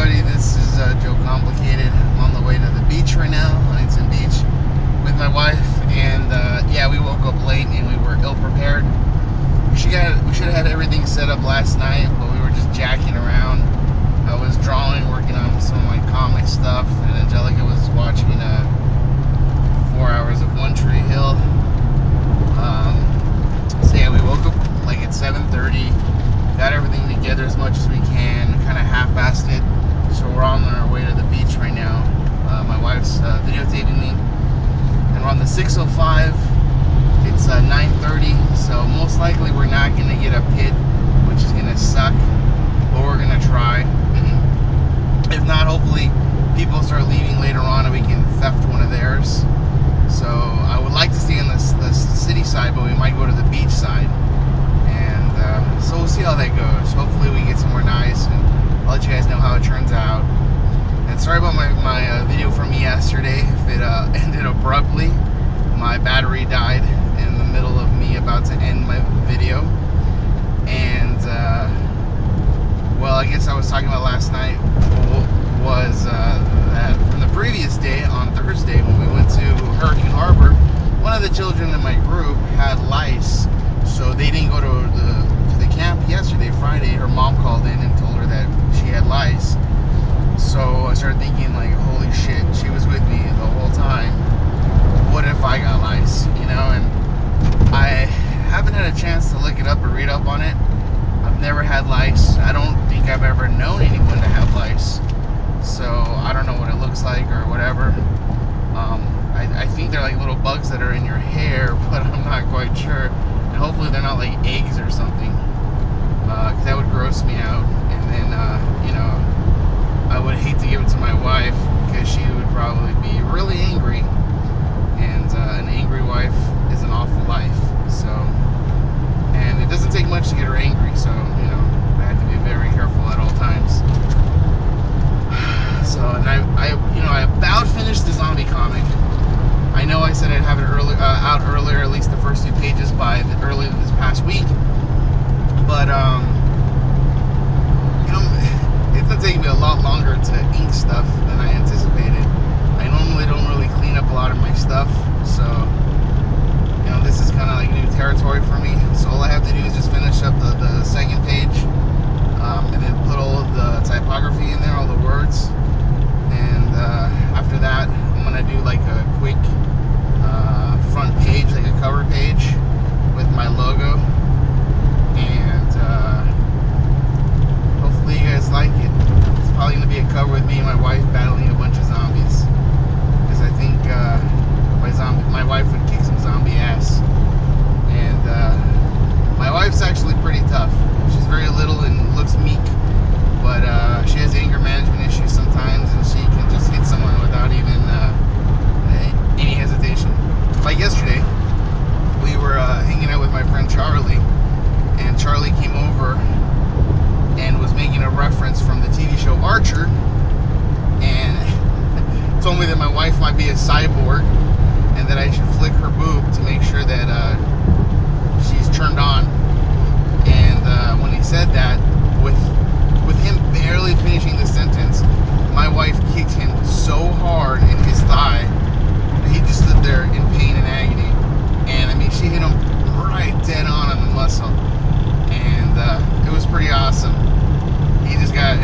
everybody, this is Joecomplicated. I'm on the way to the beach right now, Huntington Beach, with my wife, and yeah, we woke up late and we were ill-prepared. We should have had everything set up last night, but we were just jacking around. I was drawing, working on some of my comic stuff, and Angelica was watching 4 hours of One Tree Hill. So yeah, we woke up like at 7:30. Got everything together as much as we can, kind of half-assed it, so we're on our way to the beach right now. My wife's videotaping me, and we're on the 605. It's 9:30, so most likely we're not going to get a pit, which is going to suck, but we're going to try. If not, hopefully people start leaving later on and we can theft one of theirs. So I would like to stay on the city side, but we might go to the beach side. So we'll see how that goes. Hopefully we get somewhere nice, and I'll let you guys know how it turns out. And sorry about my video from yesterday. If it ended abruptly, my battery died in the middle of me about to end my video. And well, I guess I was talking about last night was that from the previous day, on Thursday, when we went to Hurricane Harbor, one of the children in my group had lice, so they didn't go to the camp yesterday, Friday. Her mom called in and told her that she had lice. So I started thinking, like, holy shit, she was with me the whole time. What if I got lice, you know? And I haven't had a chance to look it up or read up on it. I've never had lice. I don't think I've ever known anyone to have lice. So I don't know what it looks like or whatever. I think they're like little bugs that are in your hair, but I'm not quite sure. And hopefully they're not like eggs or something. Because that would gross me out, and then you know, I would hate to give it to my wife because she would probably be really angry, and an angry wife is an awful life. So, and it doesn't take much to get her angry, so you know, I have to be very careful at all times. So, and I about finished the zombie comic. I know I said I'd have it out earlier, at least the first 2 pages by earlier this past week. But, you know, it's going to take me a lot longer to ink stuff than I anticipated. I normally don't really clean up a lot of my stuff, so, you know, this is kind of like new territory for me. So all I have to do is just finish up the second page, and then put all of the typography in there, all the words. And after that, I'm going to do like a quick front page, like a cover page with my logo. And hopefully you guys like it. It's probably going to be a cover with me and my wife battling a bunch of zombies, because I think my wife would kick some zombie ass. And my wife's actually pretty tough. She's very little and looks meek, but she has anger management issues sometimes, and she can just hit someone without even any hesitation. Like yesterday, we were hanging out with my friend Charlie, and Charlie came over and was making a reference from the TV show Archer, and told me that my wife might be a cyborg and that I should flick her boob to make sure that she's turned on. And when he said that, with him barely finishing the sentence, my wife kicked him so hard in his thigh that he just stood there in pain and agony. And I mean, she hit him right dead on the muscle. And it was pretty awesome. He just got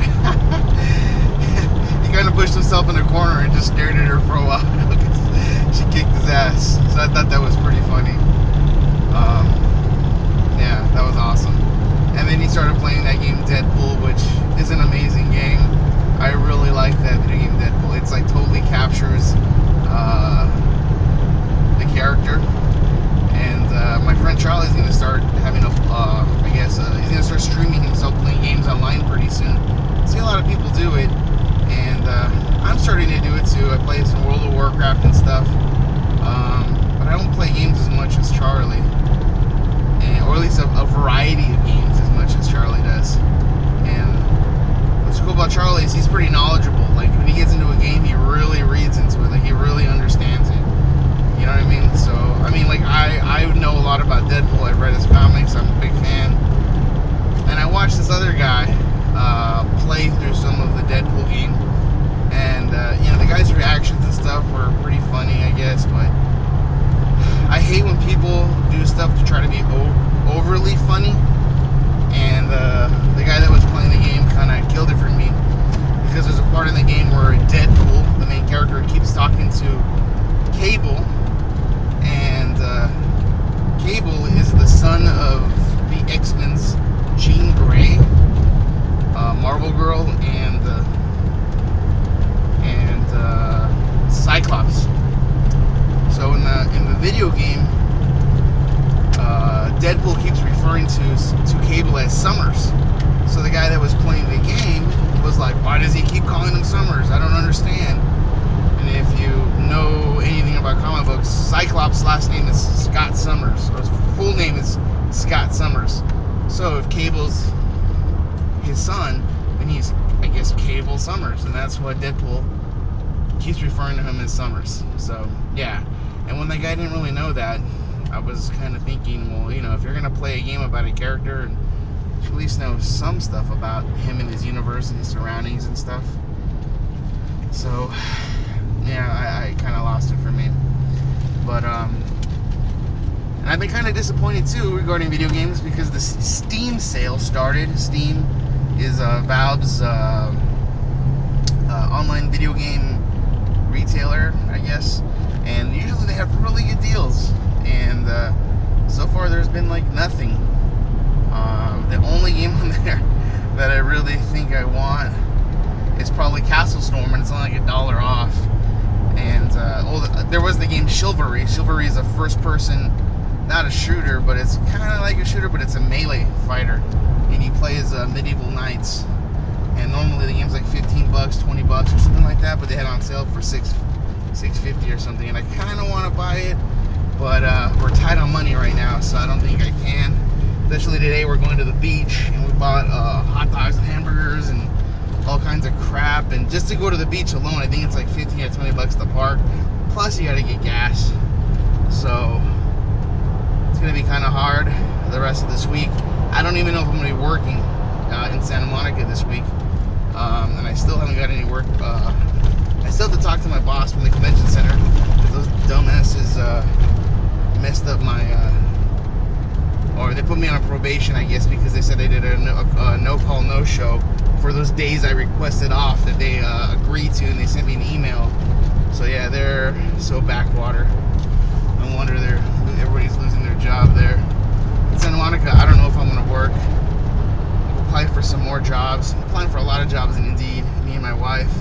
he kind of pushed himself in a corner and just stared at her for a while. She kicked his ass. So I thought that was pretty funny. Yeah, that was awesome. And then he started playing that game Deadpool, which is an amazing game. I really like that video game Deadpool. It's like totally captures the character. And my friend Charlie's going to start having he's going to start streaming himself playing games online pretty soon. I see a lot of people do it, and I'm starting to do it too. I play some World of Warcraft and stuff, but I don't play games as much as Charlie, or at least a variety of games as much as Charlie does. And what's cool about Charlie is he's pretty knowledgeable. Like, when he gets into a game, he really reads into it. Like, he really understands it. You know what I mean? So, I mean, like, I know a lot about Deadpool. I've read his comics. I'm a big fan. And I watched this other guy play through some of the Deadpool games. to Cable, and Cable is the son of the X-Men's Jean Grey, Marvel Girl, and Cyclops. So in the video game, Deadpool keeps referring to Cable as Summers. So the guy that was playing the game was like, "Why does he keep calling him Summers? I don't understand." And if you know anything about comic books, Cyclops' last name is Scott Summers, or his full name is Scott Summers. So if Cable's his son, then he's, I guess, Cable Summers, and that's what Deadpool keeps referring to him as Summers. So yeah, and when the guy didn't really know that, I was kind of thinking, well, if you're gonna play a game about a character, and you at least know some stuff about him and his universe and his surroundings and stuff. So yeah, I kind of lost it for me. But and I've been kind of disappointed too regarding video games, because the Steam sale started. Steam is Valve's online video game retailer, I guess, and usually they have really good deals, and so far there's been like nothing. The only game on there that I really think I want is probably Castle Storm, and it's only like $1 off. And there was the game Chivalry. Chivalry is a first-person, not a shooter, but it's kind of like a shooter, but it's a melee fighter, and you play as medieval knights. And normally the game's like $15, $20 or something like that, but they had it on sale for $6.50 or something. And I kind of want to buy it, but we're tight on money right now, so I don't think I can. Especially today, we're going to the beach, and we bought hot dogs and hamburgers and all kinds of crap. And just to go to the beach alone, I think it's like $15 or $20 to park. Plus, you got to get gas. So it's gonna be kind of hard the rest of this week. I don't even know if I'm gonna be working in Santa Monica this week, and I still haven't got any work. I still have to talk to my boss from the convention center, because those dumbasses messed up my, or they put me on a probation, I guess, because they said they did a no call, no show for those days I requested off that they agreed to, and they sent me an email. So yeah, they're so backwater. No wonder everybody's losing their job there. In Santa Monica, I don't know if I'm gonna work. I've applied for some more jobs. I'm applying for a lot of jobs in Indeed, me and my wife.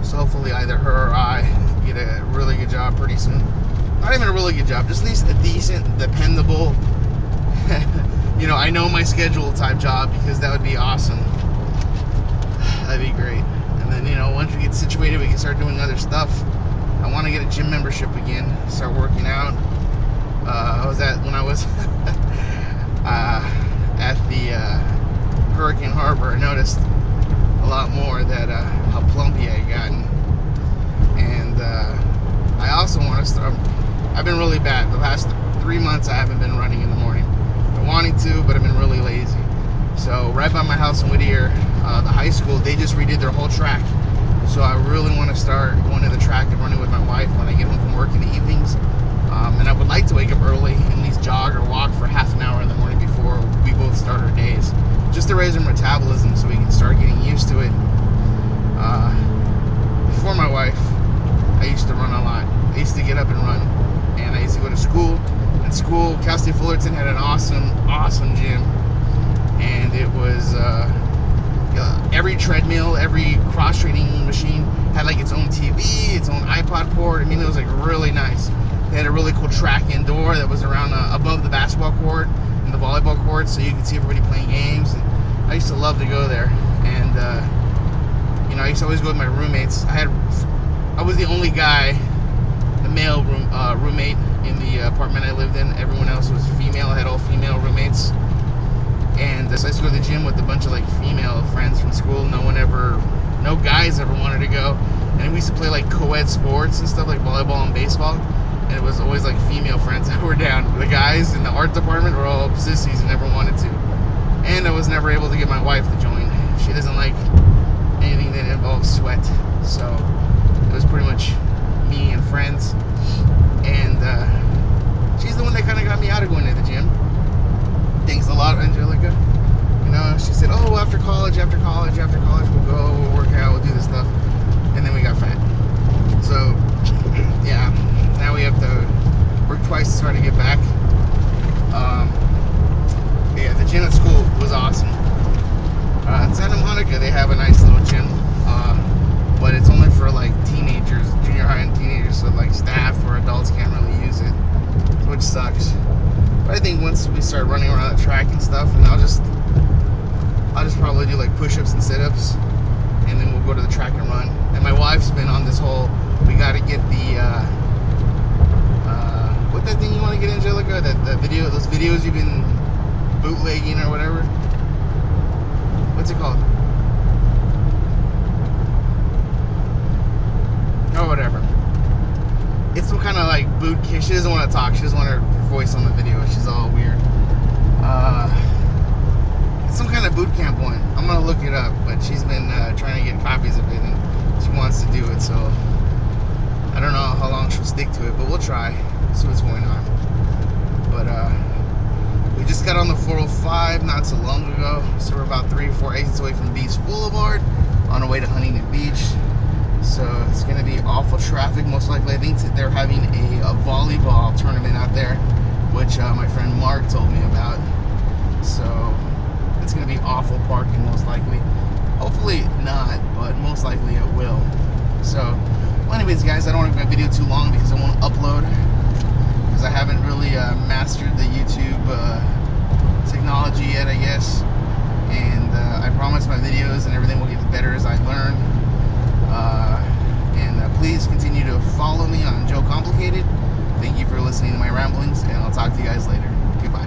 So hopefully either her or I get a really good job pretty soon. Not even a really good job, just at least a decent, dependable, I know my schedule type job, because that would be awesome. That'd be great. And then, once we get situated, we can start doing other stuff. I want to get a gym membership again, start working out. When I was at the Hurricane Harbor, I noticed a lot more that how plumpy I had gotten. And I also want to start. I've been really bad. The last 3 months I haven't been running in the morning. I'm wanting to, but I've been really lazy. So right by my house in Whittier, the high school, they just redid their whole track. So I really want to start going to the track and running with my wife when I get home from work in the evenings. And I would like to wake up early and at least jog or walk for half an hour in the morning before we both start our days, just to raise our metabolism so we can start getting used to it. Before my wife, I used to run a lot. I used to get up and run, and I used to go to school. In school, Cal State Fullerton had an awesome gym, and it was every treadmill, every cross-training machine had like its own TV, its own iPod port. I mean, it was like really nice. They had a really cool track indoor that was around above the basketball court and the volleyball court, so you could see everybody playing games. And I used to love to go there, and I used to always go with my roommates. I was the only guy, the male roommate in the apartment I lived in. Everyone else was female. I had all female roommates. And so I used to go to the gym with a bunch of like female friends from school. No guys ever wanted to go. And we used to play like co-ed sports and stuff like volleyball and baseball. And it was always like female friends that were down. The guys in the art department were all sissies and never wanted to. And I was never able to get my wife to join. She doesn't like anything that involves sweat. So it was pretty much me and friends. And she's the one that kind of got me out of going to the gym. Thanks a lot, Angelica. She said, oh, after college, we'll go, we'll work out, we'll do this stuff. And then we got fat. So Angelica, they have a nice little gym, but it's only for like teenagers, junior high and teenagers, so like staff or adults can't really use it, which sucks. But I think once we start running around the track and stuff, and I'll just probably do like push-ups and sit-ups, and then we'll go to the track and run. And my wife's been on this whole, we got to get the what that thing you want to get, Angelica? That video, those videos you've been bootlegging or whatever. What's it called? Or whatever. It's some kind of like boot camp. She doesn't want to talk. She doesn't want her voice on the video. She's all weird. It's some kind of boot camp one. I'm gonna look it up, but she's been trying to get copies of it, and she wants to do it. So I don't know how long she'll stick to it, but we'll try. See what's going on. But we just got on the 405 not so long ago, so we're about 3 or 4 exits away from Beach Boulevard on our way to Huntington Beach. So it's going to be awful traffic most likely. I think they're having a volleyball tournament out there, which my friend Mark told me about. So it's going to be awful parking most likely. Hopefully not, but most likely it will. So, well, anyways guys, I don't want to make my video too long because I won't upload, because I haven't really mastered the YouTube technology yet, I guess. And I promise my videos and everything will get better as I learn. Please continue to follow me on Joecomplicated. Thank you for listening to my ramblings, and I'll talk to you guys later. Goodbye.